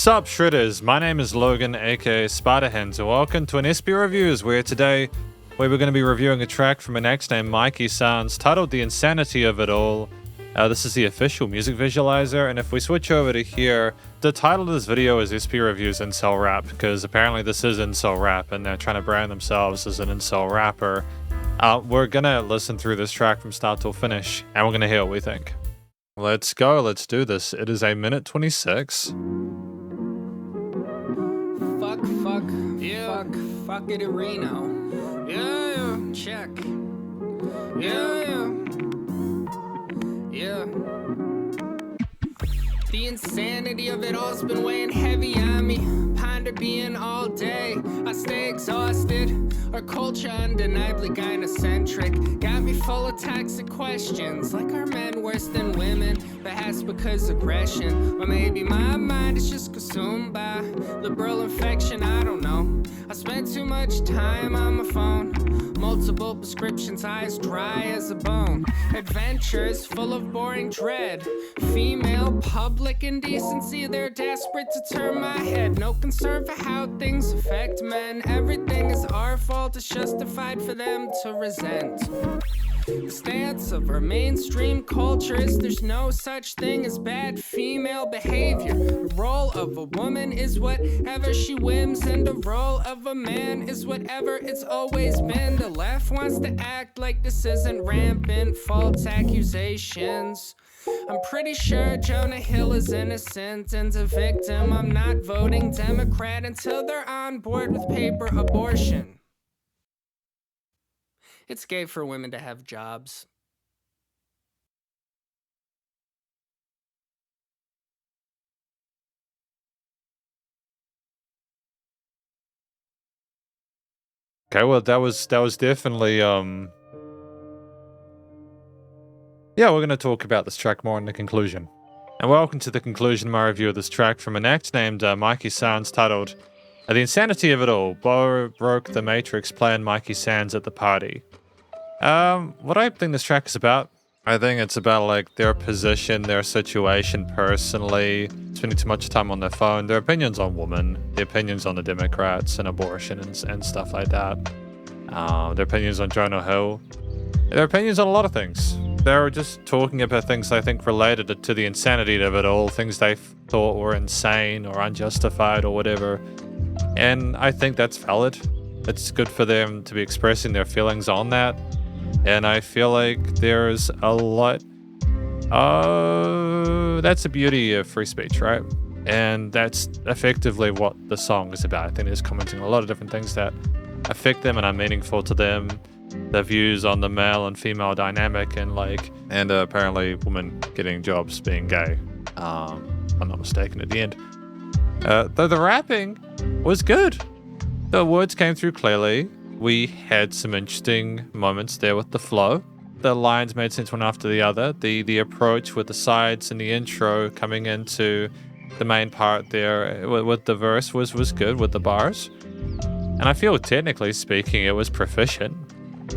Sup Shredders, my name is Logan aka Spiderhands and welcome to an SP Reviews where today we're going to be reviewing a track from an ex named MiKEY Sanz titled The Insanity of It All. This is the official music visualizer, and if we switch over to here, the title of this video is SP Reviews Incel Rap, because apparently this is Incel Rap and they're trying to brand themselves as an Incel rapper. We're gonna listen through this track from start till finish and we're gonna hear what we think. Let's go, let's do this. It is 1:26. Fuck it, Reno. Yeah, check. Yeah. The insanity of it all's been weighing heavy on me. Ponder being all day. I stay exhausted. Our culture undeniably gynocentric. Got me full of toxic questions. Like, are men worse than women? Perhaps because aggression. Or maybe my mind is just consumed by liberal infection. I don't know. I spent too much time on my phone. Multiple prescriptions, eyes dry as a bone. Adventures full of boring dread. Female public indecency, they're desperate to turn my head. No concern for how things affect men. Everything is our fault, it's justified for them to resent. The stance of our mainstream culture is there's no such thing as bad female behavior. The role of a woman is whatever she whims, and the role of a man is whatever it's always been. The left wants to act like this isn't rampant false accusations. I'm pretty sure Jonah Hill is innocent and a victim. I'm not voting Democrat until they're on board with paper abortion. It's gay for women to have jobs. Okay, well that was definitely yeah, we're gonna talk about this track more in the conclusion. And welcome to the conclusion of my review of this track from an act named MiKEY Sanz titled The Insanity of It All. Bo broke the Matrix playing MiKEY Sanz at the party. What I think this track is about, I think it's about like their position, their situation personally, spending too much time on their phone, their opinions on women, their opinions on the Democrats and abortion and stuff like that. Their opinions on Jonah Hill, their opinions on a lot of things. They're just talking about things I think related to the insanity of it all, things they thought were insane or unjustified or whatever. And I think that's valid. It's good for them to be expressing their feelings on that. And I feel like there's a lot. That's the beauty of free speech, right? And that's effectively what the song is about. I think it's commenting on a lot of different things that affect them and are meaningful to them. Their views on the male and female dynamic and apparently women getting jobs being gay. If I'm not mistaken at the end. Though the rapping was good. The words came through clearly. We had some interesting moments there with the flow. The lines made sense one after the other. The approach with the sides and the intro coming into the main part there with the verse was good with the bars. And I feel technically speaking it was proficient.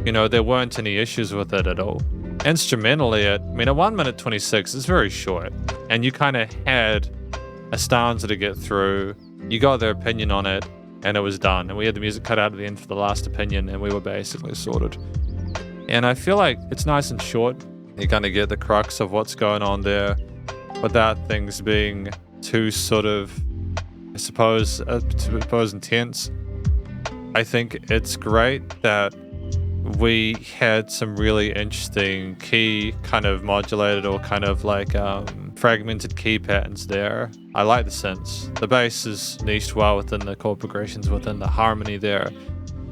You know, there weren't any issues with it at all. Instrumentally, at 1:26 is very short. And you kind of had a stanza to get through. You got their opinion on it. And it was done. And we had the music cut out at the end for the last opinion, and we were basically sorted. And I feel like it's nice and short. You kind of get the crux of what's going on there without things being too sort of, I suppose intense. I think it's great that we had some really interesting key kind of modulated or kind of like fragmented key patterns there. I like the synths. The bass is niched well within the chord progressions, within the harmony there.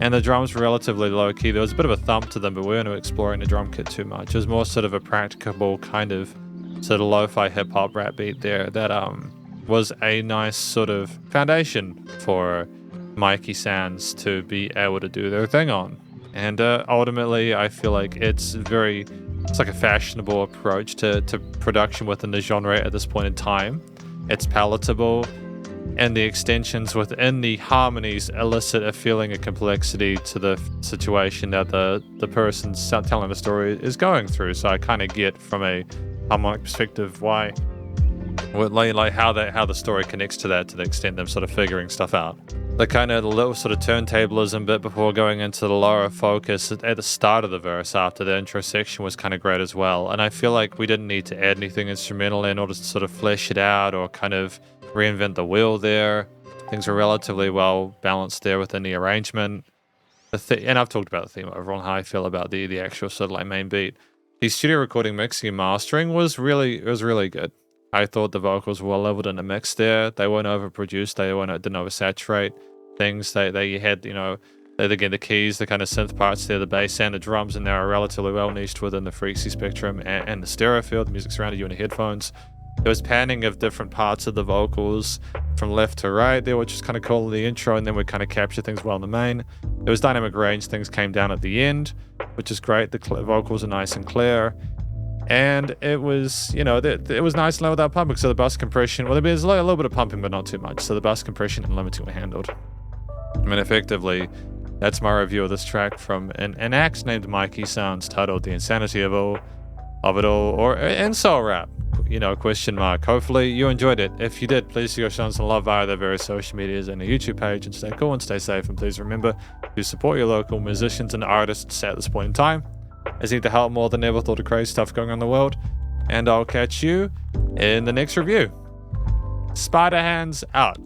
And the drums were relatively low key. There was a bit of a thump to them, but we weren't exploring the drum kit too much. It was more sort of a practicable kind of sort of lo-fi hip-hop rap beat there that was a nice sort of foundation for MiKEY Sanz to be able to do their thing on. And ultimately, I feel like it's like a fashionable approach to production within the genre at this point in time. It's palatable, and the extensions within the harmonies elicit a feeling of complexity to the situation that the person telling the story is going through. So I kind of get from a harmonic perspective why like how the story connects to that, to the extent them sort of figuring stuff out. The kind of little sort of turntablism bit before going into the lower focus at the start of the verse after the intro section was kind of great as well. And I feel like we didn't need to add anything instrumental in order to sort of flesh it out or kind of reinvent the wheel there. Things were relatively well balanced there within the arrangement. And I've talked about the theme overall and how I feel about the actual sort of like main beat. The studio recording, mixing, and mastering was really good. I thought the vocals were well leveled in the mix there. They weren't overproduced. They didn't oversaturate things. They had, you know, again, the keys, the kind of synth parts there, the bass and the drums, and they were relatively well niched within the frequency spectrum and the stereo field. The music surrounded you in the headphones. There was panning of different parts of the vocals from left to right there, which is kind of cool in the intro, and then we kind of capture things well in the main. There was dynamic range. Things came down at the end, which is great. The vocals are nice and clear. And it was, you know, it was nice and low without pumping. So the bus compression, well, there's a little bit of pumping, but not too much. So the bus compression and limiting were handled. I mean, effectively, that's my review of this track from an act named MiKEY Sanz, titled "The Insanity of It All," or Incel Rap, you know, question mark. Hopefully you enjoyed it. If you did, please go show some love via their various social medias and a YouTube page, and stay cool and stay safe. And please remember to support your local musicians and artists at this point in time, as need to help more than ever with all the crazy stuff going on in the world. And I'll catch you in the next review. Spiderhands out.